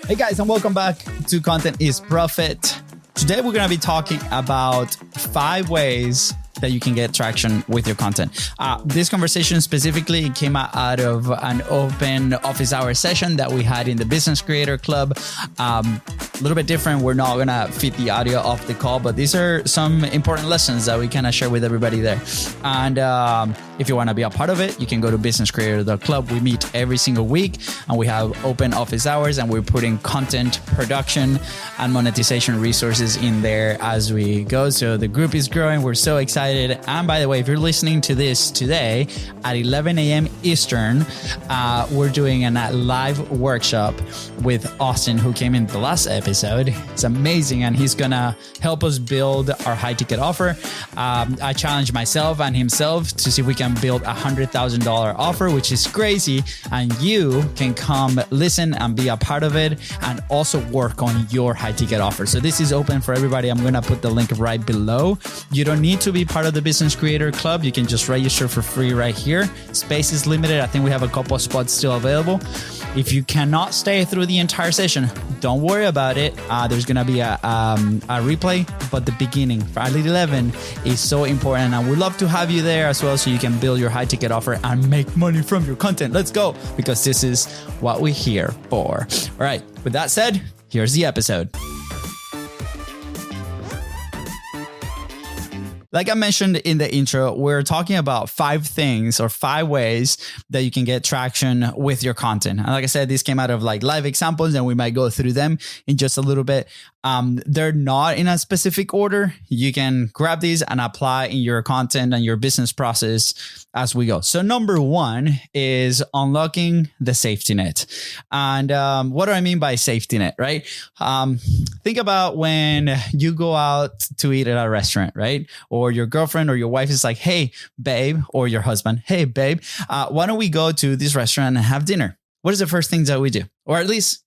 Hey guys, and welcome back to Content is Profit. Today we're going to be talking about 5 ways that you can get traction with your content. This conversation specifically came out of an open office hour session that we had in the Business Creator Club. A little bit different. We're not going to feed the audio off the call, but these are some important lessons that we kind of share with everybody there. And if you want to be a part of it, you can go to businesscreator.club. We meet every single week and we have open office hours, and we're putting content production and monetization resources in there as we go. So the group is growing. We're so excited. And by the way, if you're listening to this today at 11 a.m. Eastern, we're doing a live workshop with Austin, who came in the last episode. It's amazing. And he's going to help us build our high ticket offer. I challenged myself and himself to see if we can build a $100,000 offer, which is crazy. And you can come listen and be a part of it and also work on your high ticket offer. So this is open for everybody. I'm going to put the link right below. You don't need to be part of the Business Creator Club. You can just register for free right here. Space is limited. I think we have a couple of spots still available. If you cannot stay through the entire session, don't worry about it. There's going to be a replay, but the beginning, Friday 11, is so important. And we'd love to have you there as well so you can build your high ticket offer and make money from your content. Let's go, because this is what we're here for. All right. With that said, here's the episode. Like I mentioned in the intro, we're talking about 5 things or 5 ways that you can get traction with your content. And like I said, these came out of like live examples, and we might go through them in just a little bit. They're not in a specific order. You can grab these and apply in your content and your business process as we go. So number 1 is unlocking the safety net. And what do I mean by safety net, right? Think about when you go out to eat at a restaurant, right? Or your girlfriend or your wife is like, hey, babe, or your husband, hey, babe, why don't we go to this restaurant and have dinner? What is the first things that we do? Or at least,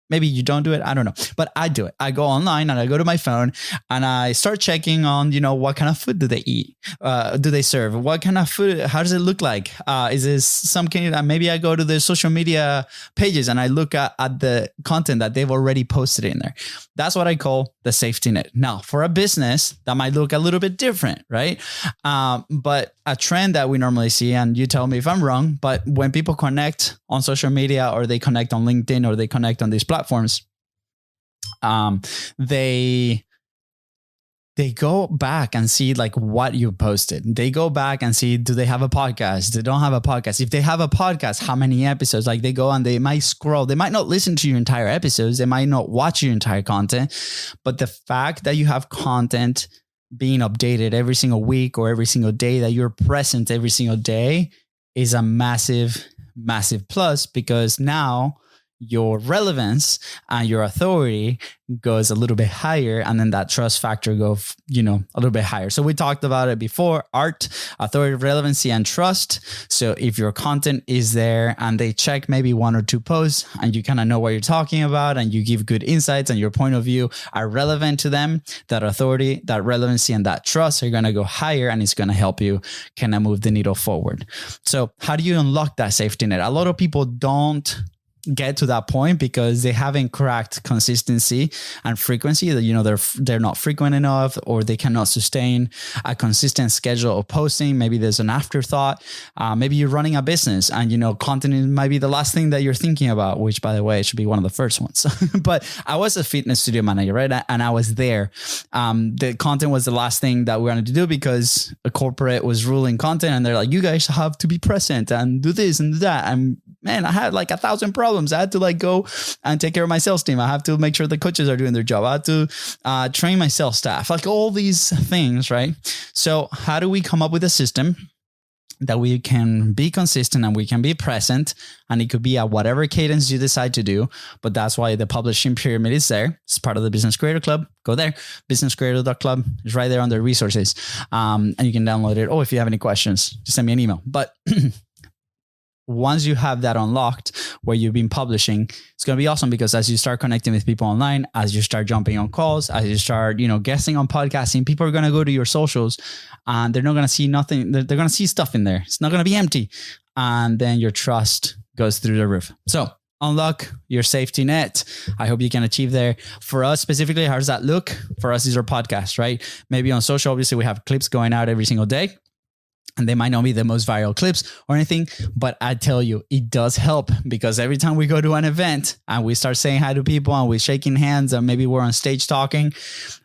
maybe you don't do it. I don't know. But I do it. I go online and I go to my phone and I start checking on, what kind of food do they eat? Do they serve? What kind of food? How does it look like? Is this some kind of, maybe I go to the social media pages and I look at the content that they've already posted in there. That's what I call the safety net. Now, for a business, that might look a little bit different, right? But a trend that we normally see, and you tell me if I'm wrong, but when people connect on social media or they connect on LinkedIn or they connect on these platforms, they go back and see like what you posted. They go back and see, do they have a podcast? They don't have a podcast. If they have a podcast, how many episodes? Like they go and they might scroll. They might not listen to your entire episodes. They might not watch your entire content. But the fact that you have content being updated every single week or every single day, that you're present every single day, is a massive, massive plus, because now your relevance and your authority goes a little bit higher, and then that trust factor goes, a little bit higher. So we talked about it before: art, authority, relevancy, and trust. So if your content is there and they check maybe 1 or 2 posts and you kind of know what you're talking about and you give good insights and your point of view are relevant to them, that authority, that relevancy, and that trust are going to go higher, and it's going to help you kind of move the needle forward. So how do you unlock that safety net? A lot of people don't get to that point because they haven't cracked consistency and frequency. That they're not frequent enough, or they cannot sustain a consistent schedule of posting. Maybe there's an afterthought. Maybe you're running a business and content might be the last thing that you're thinking about, which, by the way, it should be one of the first ones. But I was a fitness studio manager, right? And I was there. The content was the last thing that we wanted to do because a corporate was ruling content, and they're like, you guys have to be present and do this and do that. And man, I had like 1,000 problems. I had to go and take care of my sales team. I have to make sure the coaches are doing their job. I had to train my sales staff, like all these things, right? So how do we come up with a system that we can be consistent and we can be present? And it could be at whatever cadence you decide to do. But that's why the publishing pyramid is there. It's part of the Business Creator Club. Go there. businesscreator.club is right there under resources. And you can download it. Or if you have any questions, just send me an email. But once you have that unlocked where you've been publishing, it's going to be awesome, because as you start connecting with people online, as you start jumping on calls, as you start, guesting on podcasting, people are going to go to your socials and they're not going to see nothing. They're going to see stuff in there. It's not going to be empty. And then your trust goes through the roof. So unlock your safety net. I hope you can achieve there. For us specifically, how does that look? For us, these are podcasts, right? Maybe on social, obviously we have clips going out every single day. And they might not be the most viral clips or anything, but I tell you, it does help, because every time we go to an event and we start saying hi to people and we're shaking hands and maybe we're on stage talking,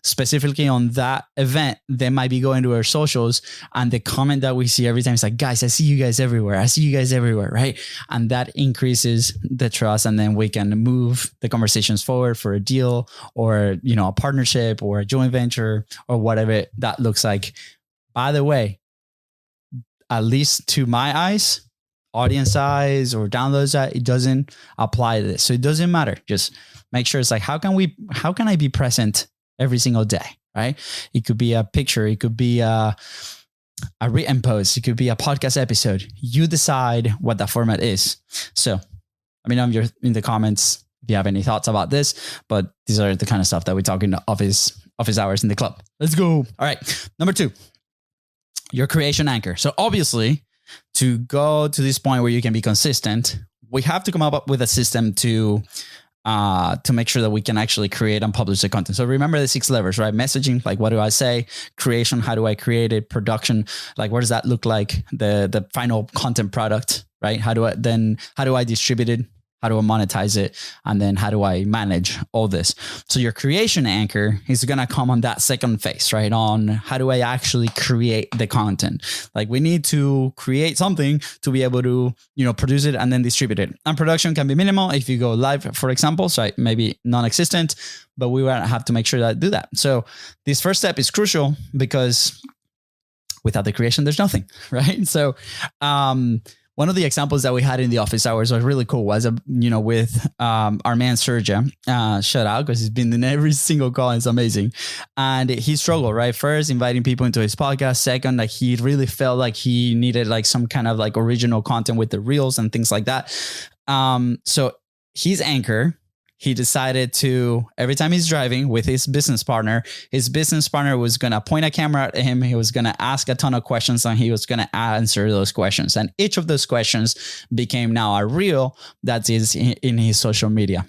specifically on that event, they might be going to our socials, and the comment that we see every time is like, guys, I see you guys everywhere. I see you guys everywhere, right? And that increases the trust, and then we can move the conversations forward for a deal or, you know, a partnership or a joint venture or whatever that looks like. By the way, at least to my eyes, audience size or downloads, that it doesn't apply to this. So it doesn't matter. Just make sure it's like, how can I be present every single day, right? It could be a picture. It could be a written post. It could be a podcast episode. You decide what that format is. So let me know in the comments if you have any thoughts about this, but these are the kind of stuff that we talk in the office hours in the club. Let's go. All right. Number 2. Your creation anchor. So obviously, to go to this point where you can be consistent, we have to come up with a system to make sure that we can actually create and publish the content. So remember the 6 levers, right? Messaging, like what do I say? Creation, how do I create it? Production, like what does that look like? The final content product, right? How do I distribute it? How do I monetize it? And then how do I manage all this? So your creation anchor is going to come on that second phase, right? On how do I actually create the content? Like we need to create something to be able to, you know, produce it and then distribute it. And production can be minimal if you go live, for example, so maybe non-existent, but we will have to make sure that I do that. So this first step is crucial, because without the creation, there's nothing, right? So, one of the examples that we had in the office hours was really cool. Was with our man Sergio. Shout out, because he's been in every single call. It's amazing, and he struggled, right? First, inviting people into his podcast. Second, like he really felt like he needed like some kind of like original content with the reels and things like that. So his anchor, he decided to, every time he's driving with his business partner was going to point a camera at him. He was going to ask a ton of questions, and he was going to answer those questions. And each of those questions became now a reel that is in his social media.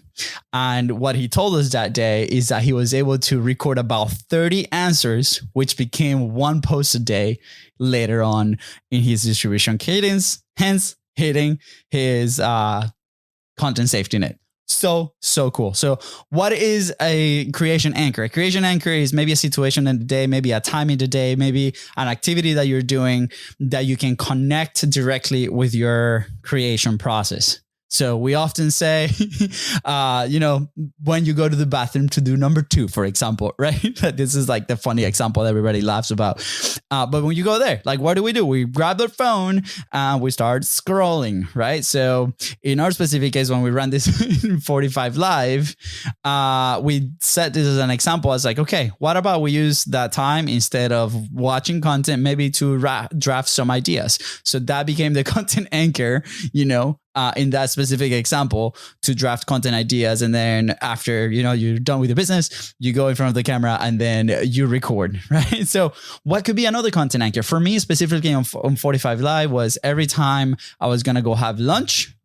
And what he told us that day is that he was able to record about 30 answers, which became one post a day later on in his distribution cadence, hence hitting his content safety net. So cool. So what is a creation anchor? A creation anchor is maybe a situation in the day, maybe a time in the day, maybe an activity that you're doing that you can connect directly with your creation process. So we often say, when you go to the bathroom to do number 2, for example, right? This is like the funny example that everybody laughs about. But when you go there, like, what do? We grab the phone and we start scrolling, right? So in our specific case, when we run this in 45 live, we set this as an example. It's like, okay, what about we use that time instead of watching content, maybe to draft some ideas. So that became the content anchor, in that specific example, to draft content ideas. And then after, you're done with your business, you go in front of the camera and then you record, right? So what could be another content anchor for me specifically on 45 Live was every time I was going to go have lunch.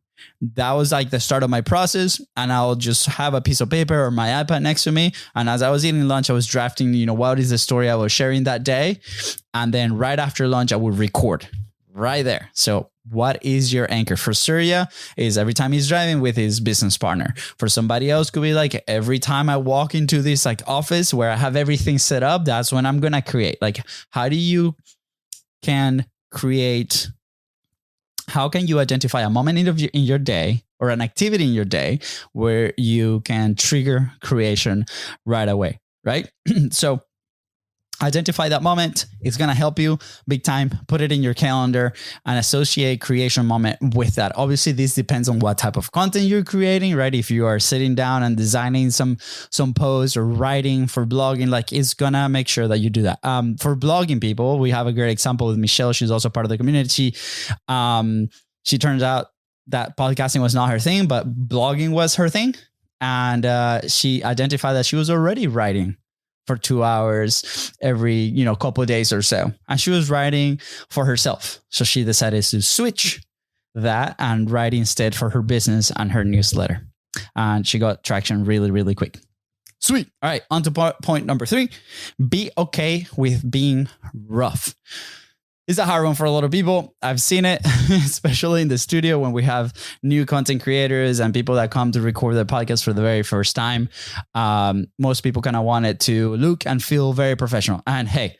That was like the start of my process, and I'll just have a piece of paper or my iPad next to me. And as I was eating lunch, I was drafting, what is the story I was sharing that day? And then right after lunch, I would record right there. So what is your anchor? For Surya is every time he's driving with his business partner. For somebody else could be like every time I walk into this like office where I have everything set up, that's when I'm going to create. Like, how can you identify a moment in your day or an activity in your day where you can trigger creation right away, right? So identify that moment. It's going to help you big time. Put it in your calendar and associate creation moment with that. Obviously, this depends on what type of content you're creating, right? If you are sitting down and designing some posts or writing for blogging, like it's going to make sure that you do that. For blogging people, we have a great example with Michelle. She's also part of the community. She turns out that podcasting was not her thing, but blogging was her thing. And she identified that she was already writing for 2 hours every, couple of days or so. And she was writing for herself. So she decided to switch that and write instead for her business and her newsletter. And she got traction really, really quick. Sweet. All right. On to point number 3. Be okay with being rough. It's a hard one for a lot of people. I've seen it, especially in the studio when we have new content creators and people that come to record their podcast for the very first time. Most people kind of want it to look and feel very professional. And hey,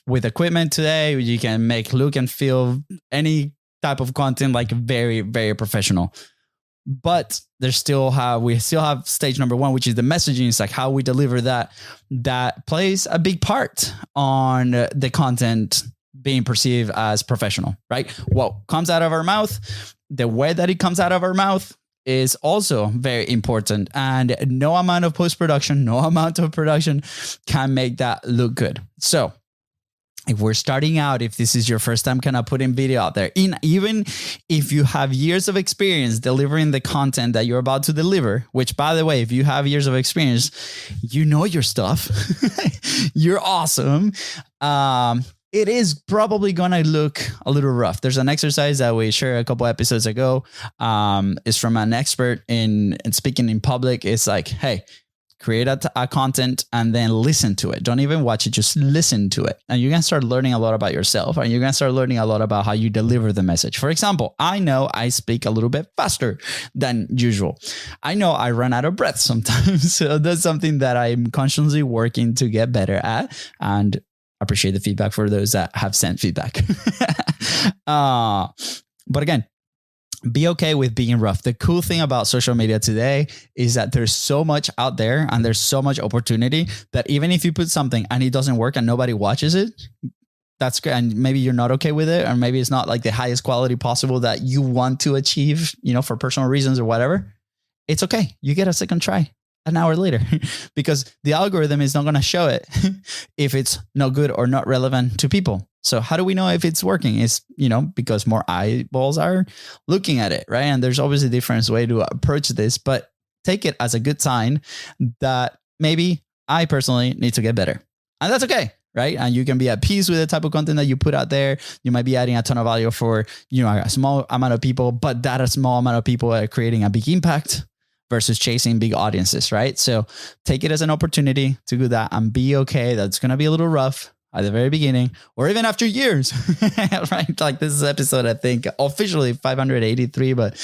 with equipment today, you can make look and feel any type of content like very, very professional. But we still have stage number 1, which is the messaging. It's like how we deliver that plays a big part on the content being perceived as professional, right? What comes out of our mouth, the way that it comes out of our mouth is also very important. And no amount of post-production, no amount of production can make that look good. So if we're starting out, if this is your first time kind of putting video out there, even if you have years of experience delivering the content that you're about to deliver, which by the way, if you have years of experience, you know your stuff, you're awesome. It is probably going to look a little rough. There's an exercise that we shared a couple episodes ago. It's from an expert in speaking in public. It's like, hey, create a content and then listen to it. Don't even watch it, just listen to it. And you're going to start learning a lot about yourself, and you're going to start learning a lot about how you deliver the message. For example, I know I speak a little bit faster than usual. I know I run out of breath sometimes. So that's something that I'm constantly working to get better at, and appreciate the feedback for those that have sent feedback. But again, be okay with being rough. The cool thing about social media today is that there's so much out there and there's so much opportunity that even if you put something and it doesn't work and nobody watches it, that's great. And maybe you're not okay with it, or maybe it's not like the highest quality possible that you want to achieve, for personal reasons or whatever. It's okay. You get a second try an hour later because the algorithm is not going to show it if it's not good or not relevant to people. So how do we know if it's working? It's, because more eyeballs are looking at it, right? And there's obviously a different way to approach this, but take it as a good sign that maybe I personally need to get better. And that's okay, right? And you can be at peace with the type of content that you put out there. You might be adding a ton of value for, a small amount of people, but that a small amount of people are creating a big impact versus chasing big audiences, right? So take it as an opportunity to do that and be okay. That's going to be a little rough at the very beginning or even after years, right? Like this is episode, I think, officially 583, but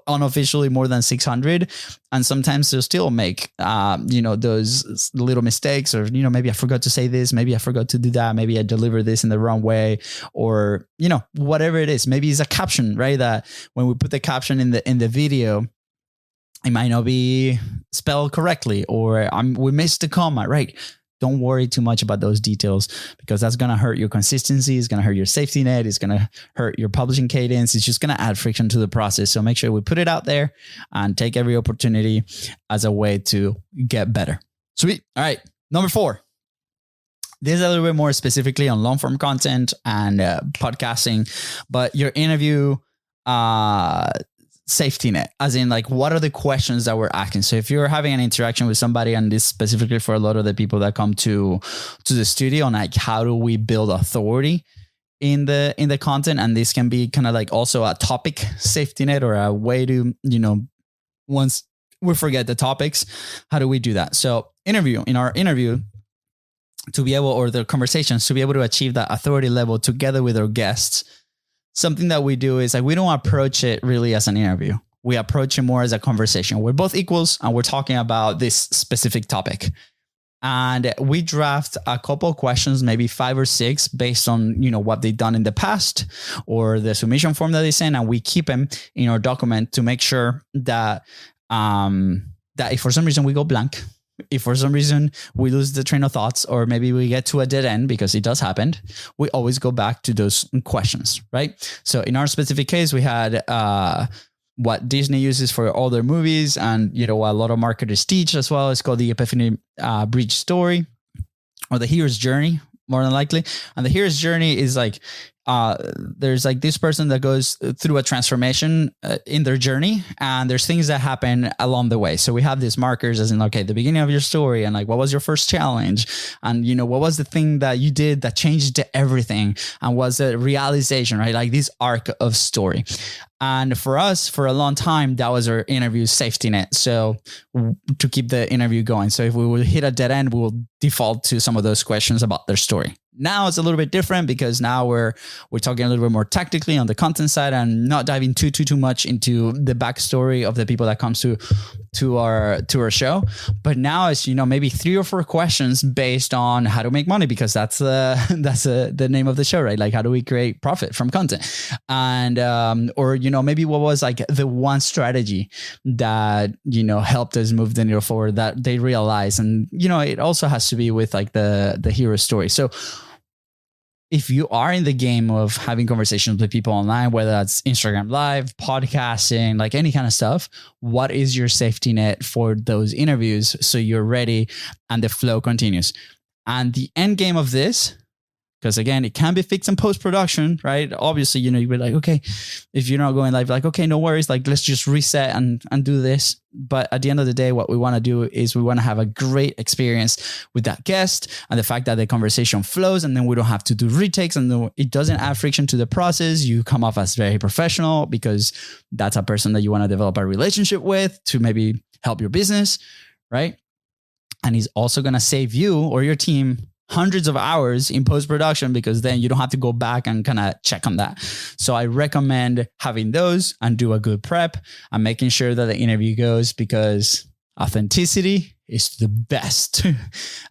unofficially more than 600. And sometimes they'll still make, those little mistakes or, maybe I forgot to say this, maybe I forgot to do that. Maybe I delivered this in the wrong way or, whatever it is. Maybe it's a caption, right? That when we put the caption in the video, it might not be spelled correctly or we missed the comma, right? Don't worry too much about those details because that's going to hurt your consistency. It's going to hurt your safety net. It's going to hurt your publishing cadence. It's just going to add friction to the process. So make sure we put it out there and take every opportunity as a way to get better. Sweet. All right. Number 4. This is a little bit more specifically on long form content and podcasting, but your interview safety net, as in like, what are the questions that we're asking? So if you're having an interaction with somebody, and this specifically for a lot of the people that come to the studio, on like, how do we build authority in the content? And this can be kind of like also a topic safety net or a way to, once we forget the topics, how do we do that? So in our interview, to be able, or the conversations, to be able to achieve that authority level together with our guests, something that we do is like, we don't approach it really as an interview. We approach it more as a conversation. We're both equals and we're talking about this specific topic. And we draft a couple of questions, maybe 5 or 6, based on, what they've done in the past or the submission form that they send. And we keep them in our document to make sure that, that if for some reason we go blank, if for some reason we lose the train of thoughts, or maybe we get to a dead end, because it does happen, we always go back to those questions, right? So in our specific case, we had what Disney uses for all their movies, and what a lot of marketers teach as well. It's called the Epiphany bridge story, or the hero's journey, more than likely. And the hero's journey is like there's like this person that goes through a transformation in their journey, and there's things that happen along the way. So we have these markers as in, okay, the beginning of your story, and like, what was your first challenge? And, what was the thing that you did that changed everything? And was a realization, right? Like this arc of story. And for us, for a long time, that was our interview safety net. So to keep the interview going. So if we will hit a dead end, we will default to some of those questions about their story. Now it's a little bit different because now we're talking a little bit more tactically on the content side and not diving too much into the backstory of the people that comes to our show. But now it's, maybe 3 or 4 questions based on how to make money, because that's the name of the show, right? Like, how do we create profit from content? And or maybe what was like the one strategy that helped us move the needle forward that they realized. And it also has to be with like the hero story. So if you are in the game of having conversations with people online, whether that's Instagram Live, podcasting, like any kind of stuff, what is your safety net for those interviews so you're ready and the flow continues? And the end game of this, because again, it can be fixed in post-production, right? Obviously, you'd be like, okay, if you're not going live, like, okay, no worries. Like, let's just reset and do this. But at the end of the day, what we want to do is we want to have a great experience with that guest, and the fact that the conversation flows, and then we don't have to do retakes, and it doesn't add friction to the process. You come off as very professional because that's a person that you want to develop a relationship with to maybe help your business, right? And he's also going to save you or your team hundreds of hours in post-production, because then you don't have to go back and kind of check on that. So I recommend having those and do a good prep and making sure that the interview goes, because authenticity is the best.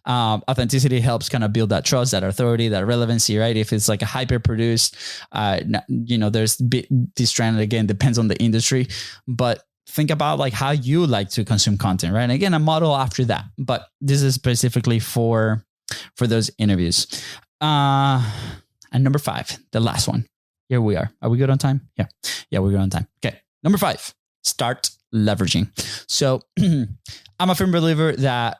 Authenticity helps kind of build that trust, that authority, that relevancy, right? If it's like a hyper-produced, there's this trend, again, depends on the industry, but think about like how you like to consume content, right? And again, a model after that, but this is specifically for those interviews. And number 5, the last one. Here we are. Are we good on time? Yeah, we're good on time. Okay. Number 5, start leveraging. So I'm a firm believer that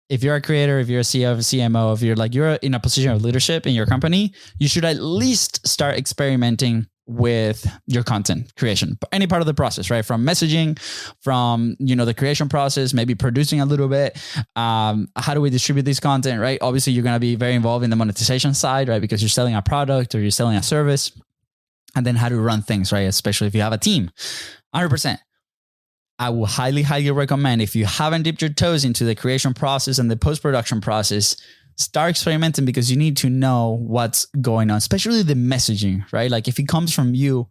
if you're a creator, if you're a CEO, a CMO, if you're in a position of leadership in your company, you should at least start experimenting with your content creation, any part of the process, right? From messaging, from, the creation process, maybe producing a little bit. How do we distribute this content, right? Obviously, you're going to be very involved in the monetization side, right? Because you're selling a product or you're selling a service. And then how to run things, right? Especially if you have a team. 100%. I will highly, highly recommend, if you haven't dipped your toes into the creation process and the post-production process, start experimenting, because you need to know what's going on, especially the messaging, right? Like if it comes from you,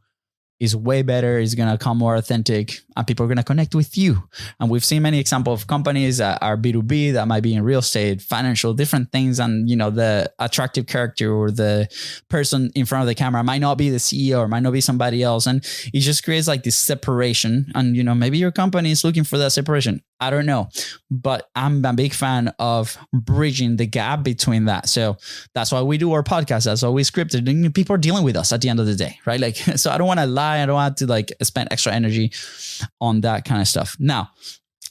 is way better, is going to come more authentic, and people are going to connect with you. And we've seen many examples of companies that are B2B, that might be in real estate, financial, different things. And, the attractive character or the person in front of the camera might not be the CEO or might not be somebody else. And it just creates like this separation. And, maybe your company is looking for that separation. I don't know, but I'm a big fan of bridging the gap between that. So that's why we do our podcast. That's why we scripted, and people are dealing with us at the end of the day, right? Like, so I don't want to lie. I don't want to like spend extra energy on that kind of stuff. Now,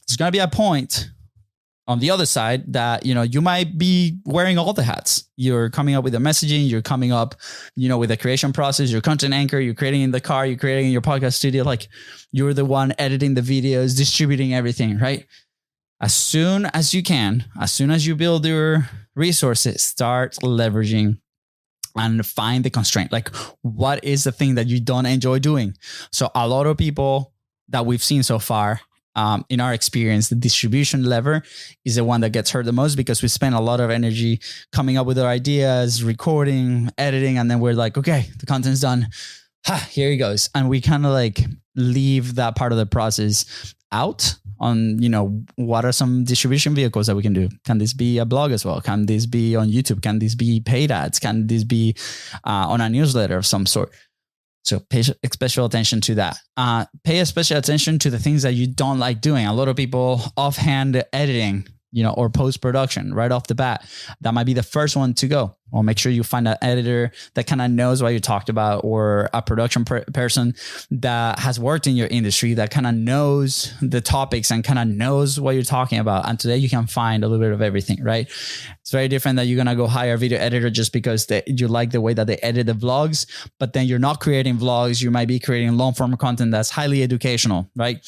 there's going to be a point on the other side that, you might be wearing all the hats. You're coming up with the messaging, you're coming up, with the creation process, your content anchor, you're creating in the car, you're creating in your podcast studio. Like you're the one editing the videos, distributing everything, right? As soon as you can, as soon as you build your resources, start leveraging and find the constraint. Like, what is the thing that you don't enjoy doing? So a lot of people that we've seen so far, in our experience, the distribution lever is the one that gets hurt the most, because we spend a lot of energy coming up with our ideas, recording, editing, and then we're like, okay, the content's done. Here he goes. And we kind of like leave that part of the process out on, what are some distribution vehicles that we can do? Can this be a blog as well? Can this be on YouTube? Can this be paid ads? Can this be on a newsletter of some sort? So pay special attention to that. Pay special attention to the things that you don't like doing. A lot of people offhand editing or post-production right off the bat. That might be the first one to go. Or make sure you find an editor that kind of knows what you talked about, or a production person that has worked in your industry that kind of knows the topics and kind of knows what you're talking about. And today you can find a little bit of everything, right? It's very different that you're going to go hire a video editor just because you like the way that they edit the vlogs, but then you're not creating vlogs. You might be creating long form content that's highly educational, right?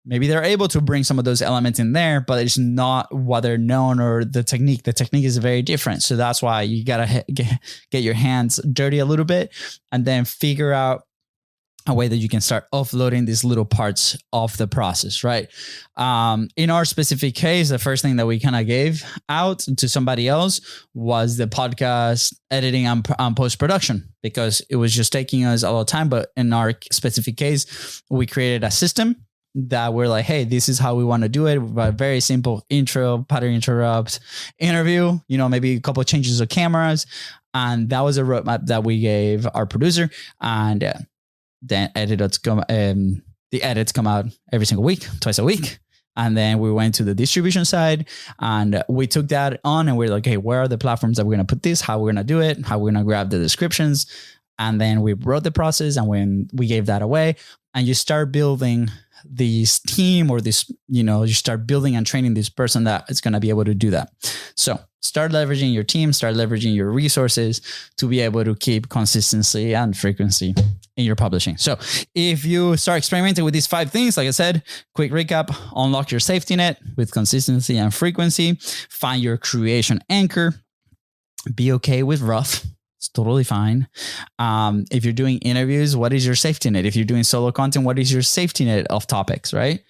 Maybe they're able to bring some of those elements in there, but it's not what they're known, or the technique. The technique is very different. So that's why you got to get your hands dirty a little bit, and then figure out a way that you can start offloading these little parts of the process, right? In our specific case, the first thing that we kind of gave out to somebody else was the podcast editing and post-production, because it was just taking us a lot of time. But in our specific case, we created a system that we're like, hey, this is how we want to do it. A very simple intro, pattern interrupt, interview, maybe a couple of changes of cameras. And that was a roadmap that we gave our producer. And then the edits come out every single week, twice a week. And then we went to the distribution side, and we took that on, and we're like, hey, where are the platforms that we're going to put this? How we're going to do it? How we're going to grab the descriptions? And then we wrote the process, and when we gave that away, and you start building this team, or this, you start building and training this person that is going to be able to do that. So start leveraging your team, start leveraging your resources to be able to keep consistency and frequency in your publishing. So if you start experimenting with these 5 things, like I said, quick recap: unlock your safety net with consistency and frequency, find your creation anchor, be okay with rough. It's totally fine. If you're doing interviews, what is your safety net? If you're doing solo content, what is your safety net of topics, right?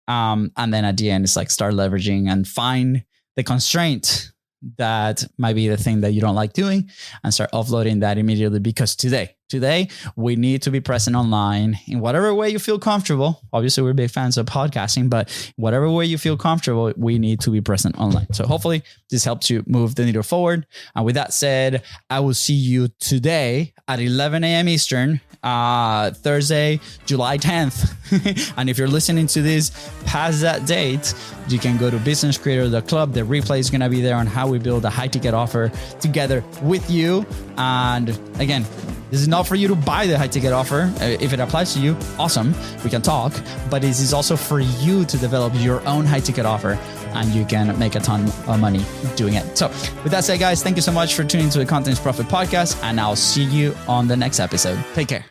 And then at the end, it's like start leveraging and find the constraint that might be the thing that you don't like doing, and start offloading that immediately. Because today we need to be present online in whatever way you feel comfortable. Obviously, we're big fans of podcasting, but whatever way you feel comfortable, we need to be present online. So hopefully this helps you move the needle forward. And with that said, I will see you today at 11 a.m. Eastern, Thursday, July 10th. And if you're listening to this past that date, you can go to businesscreator.club. The replay is going to be there on how we build a high ticket offer together with you. And again, this is not for you to buy the high ticket offer. If it applies to you, awesome, we can talk. But this is also for you to develop your own high ticket offer, and you can make a ton of money doing it. So with that said, guys, thank you so much for tuning into the Content is Profit podcast, and I'll see you on the next episode. Take care.